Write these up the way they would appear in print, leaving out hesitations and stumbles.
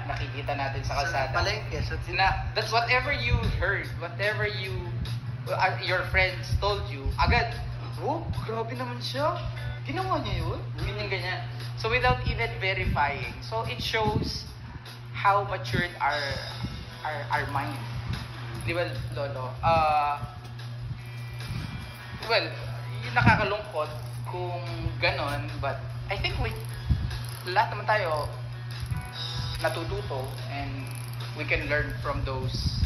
nakikita natin sa kalsada. Sa palengke. That's whatever you heard, whatever your friends told you, agad, oh, grabe naman siya. Ginawa niya yun? Ganyan. So without even verifying. So it shows how matured our mind. Di ba, Lolo? Well, yung nakakalungkot kung ganon, but I think lahat naman tayo natututo and we can learn from those.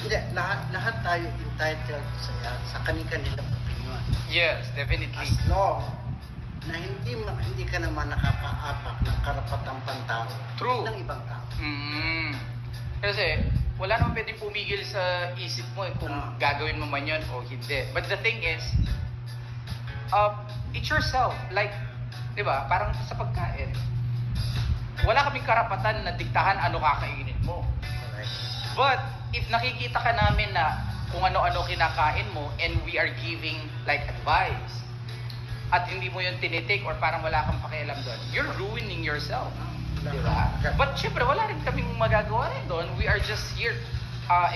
Hindi, lahat tayo entitled sa kanilang opinion. Yes, definitely. As long na hindi ka naman nakakaapak ng karapatang pantao ng ibang tao. Kasi wala naman pwedeng pumigil sa isip mo kung gagawin mo man yun o hindi. But the thing is, it's yourself. Like, di ba, parang sa pagkain, wala kaming karapatan na diktahan ano kakainin mo. Correct. But, if nakikita ka namin na kung ano-ano kinakain mo and we are giving like advice, at hindi mo yun tinitake or parang wala kang pakialam doon, you're ruining yourself. Diba? But syempre, wala rin kaming magagawa rin doon. We are just here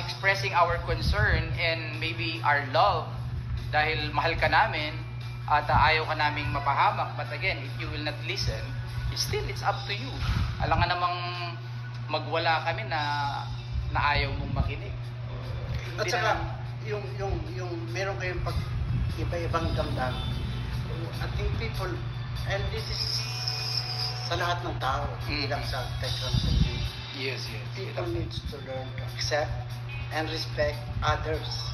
expressing our concern and maybe our love dahil mahal ka namin at ayaw ka naming mapahamak. But again, if you will not listen, it's up to you. Alam nga namang magwala kami na ayaw mong makinig. At saka, yung meron kayong iba-ibang damdamin. I think people, and this is sa lahat ng tao, hindi lang sa Tekram Community. Yes. People needs to learn to accept and respect others.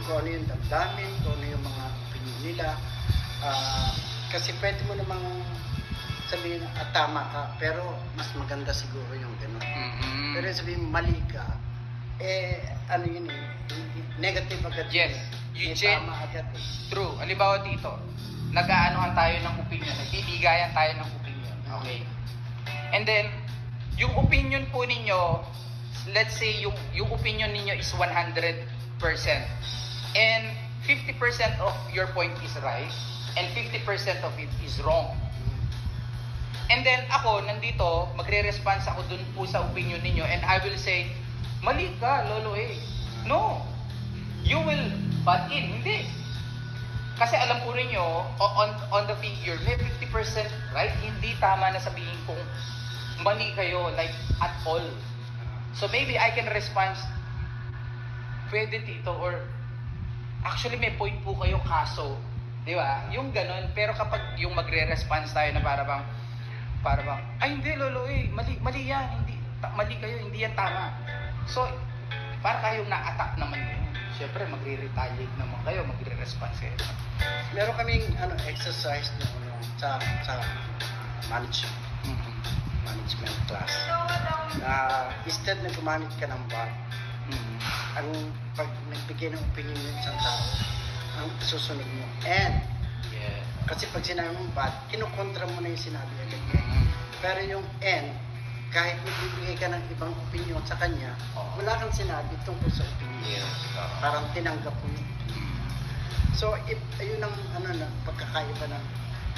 Kung ano yung damdamin, kung ano yung mga opinion nila. Kasi pwede mo namang sabihin, tama ka, pero mas maganda siguro yung gano'n. Pero sabihin, mali ka, ano yun negative agad. Yes. Tama agad. True. Halimbawa dito, nag-aanohan tayo ng opinion, nagbibigayan tayo ng opinion. Okay? And then, yung opinion po ninyo, let's say yung opinion ninyo is 100%. And 50% of your point is right, and 50% of it is wrong. And then ako, nandito, magre-response ako dun po sa opinion ninyo, and I will say, mali ka, Lolo eh. No. You will butt in. Hindi. Kasi alam po rin nyo, on the figure, may 50% right? Hindi tama na sabihin kung mali kayo, like, at all. So maybe I can respond, pwede tito, or actually may point po kayong kaso. Di ba? Yung ganun. Pero kapag yung magre-response tayo na para bang, ay hindi Lolo eh, mali yan, mali kayo, hindi yan tama. So, para kayong na-attack naman yun. Siyempre, magre-retaliate naman kayo, magre-response kayo. Meron kaming exercise sa management. Management class. Na instead na gumamit ka ng bot, ang pag nagbigay ng opinion ng isang tao, ang susunod mo. And, kasi pag sinabi mong bot, kinukontra mo na yung sinabi agad niya. Pero yung and, kahit magbibigay ka ng ibang opinion sa kanya, wala kang sinabi tungkol sa opinion. Parang tinanggap mo yun. So, ayun ang pagkakaiba na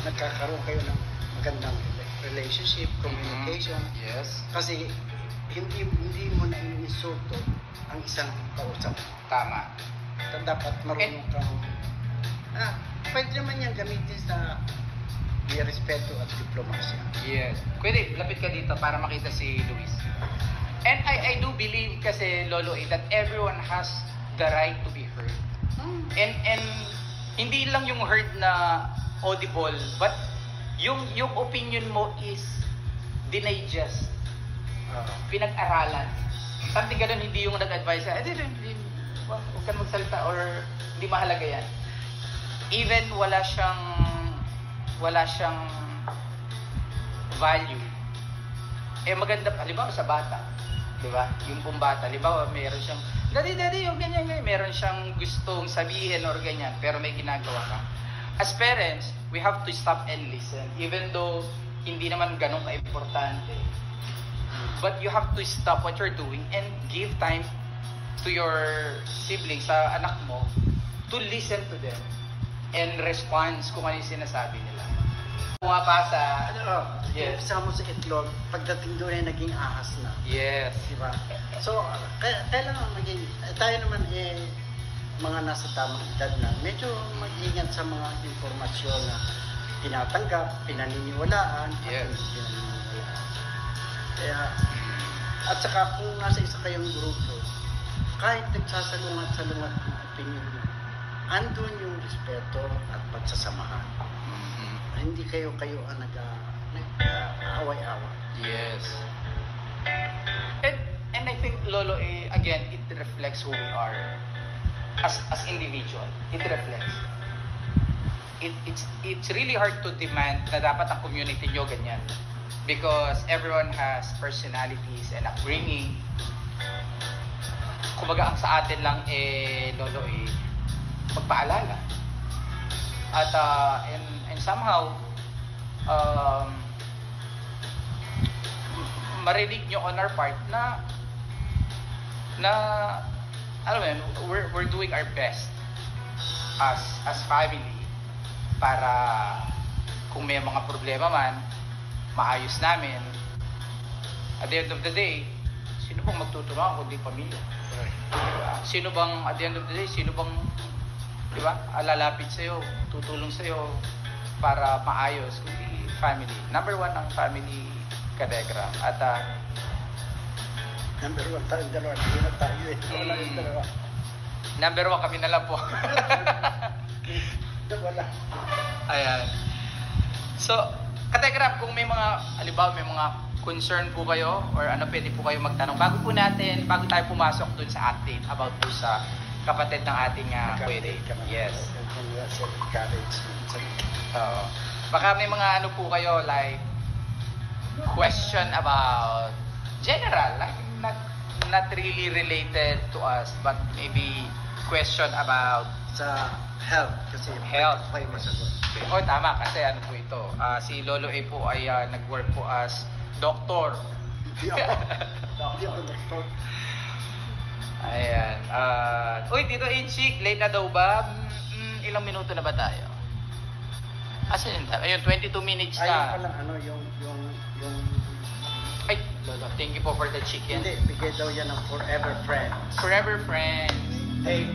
nagkakaroon kayo ng magandang relationship, communication. Yes. Kasi hindi mo na iniinsulto ang isang kausap. Tama. Dapat marunong kang pwede naman yan gamitin sa may respeto at diplomasya. Yes. Pwede, lapit ka dito para makita si Luis. And I do believe kasi, Lolo, that everyone has the right to be heard. And hindi lang yung heard na audible, but yung opinion mo is dinigest. Pinag-aralan. Something ganun, hindi yung nag-advise ka, huwag kang magsalita or hindi mahalaga yan. Even wala siyang value. Maganda pa, halimbawa sa bata, di ba? Yung pong bata, halimbawa meron siyang, daddy, yung ganyan, meron siyang gustong sabihin or ganyan, pero may ginagawa ka. As parents, we have to stop and listen, even though hindi naman ganun ka-importante. But you have to stop what you're doing and give time to your siblings, sa anak mo, to listen to them and respond kung ano yung sinasabi nila. Pumapasa. Ano, Yes. umpisa mo sa itlog, pagdating doon ay naging ahas na. Yes. Di ba? So, kailangan maging, tayo naman mga nasa tamang edad na, medyo mag-ingat sa mga informasyon na tinatanggap, pinaniniwalaan, at Yes. hindi pinaniniwalaan. Kaya, at saka kung nasa isa kayong grupo, kahit nagsasalungat-salungat ng opinion nyo, andun yung respeto at pagsasamahan. Hindi kayo ang nag-aaway-away. Yes. And I think, Lolo, again, it reflects who we are as individual. It reflects. It's really hard to demand na dapat ang community nyo ganyan. Because everyone has personalities and upbringing. Kumbaga, ang sa atin lang, Lolo, magpaalala. At, and somehow, marinig nyo on our part na alam mo yun, we're doing our best as family para kung may mga problema man, maayos namin. At the end of the day, sino bang magtutulungan kundi pamilya? Sino bang, at the end of the day, sino bang, di ba, lalapit sa'yo, tutulong sa'yo para maayos, kundi family. Number one ang family, Kadegram. At Number one tayo, dalawa. Hindi na tayo eh. Wala yung dalawa. number one kami na lang po. Wala. Ayan. So, Kategram, kung may mga, halimbawa may mga concern po kayo or ano, pwede po kayo magtanong. Bago tayo pumasok dun sa update about po sa kapatid ng ating pwede. Yes. Baka may mga ano po kayo, like, question about general, like, not really related to us, but maybe question about Sa health. Kasi Health. kayo masagot. oh, tama, kasi ano po ito, si Lolo A po ay nag-work po as doctor. Hindi ako doktor. Ayan. Uy, Tito Inchik, late na daw ba? Ilang minuto na ba tayo? Asan yun tayo? Ayun, 22 minutes Ayun na. pala, ano, yung Ay, Lolo, thank you po for the chicken. hindi, bigay daw yan ng Forever Friends. Forever Friends. Dave,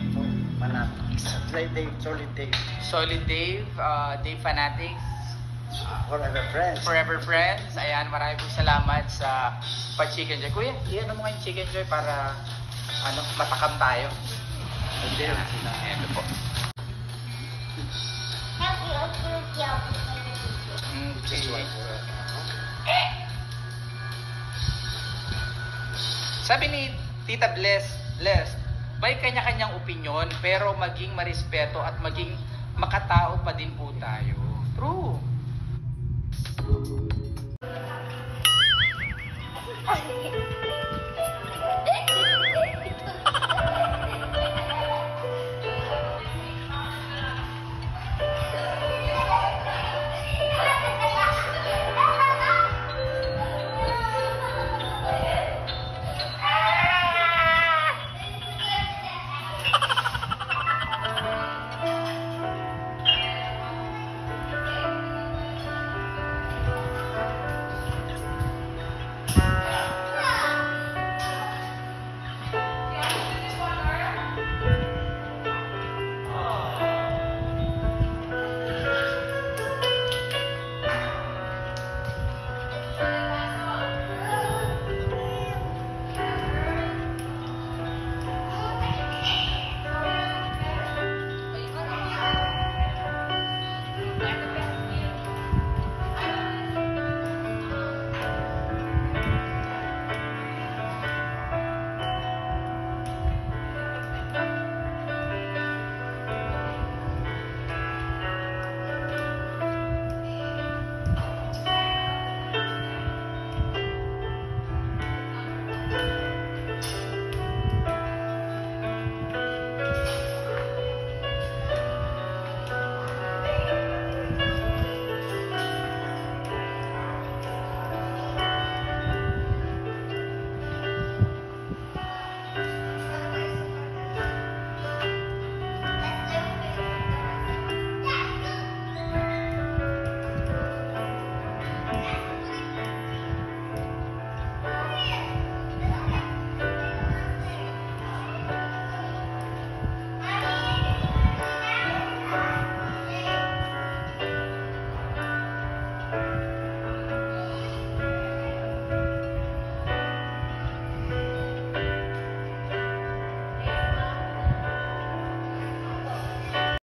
Manat. Solid Dave. Solid Dave, Dave Fanatics. Forever Friends. Forever Friends. Ayan, maraming po salamat sa pa-chicken joy. Kuya, iyan mo yung chicken joy para matakam tayo. Hindi. Ayan po. Okay. Sabi ni Tita Blessed, may kanya-kanyang opinyon pero maging marespeto at maging makatao pa din po tayo. True.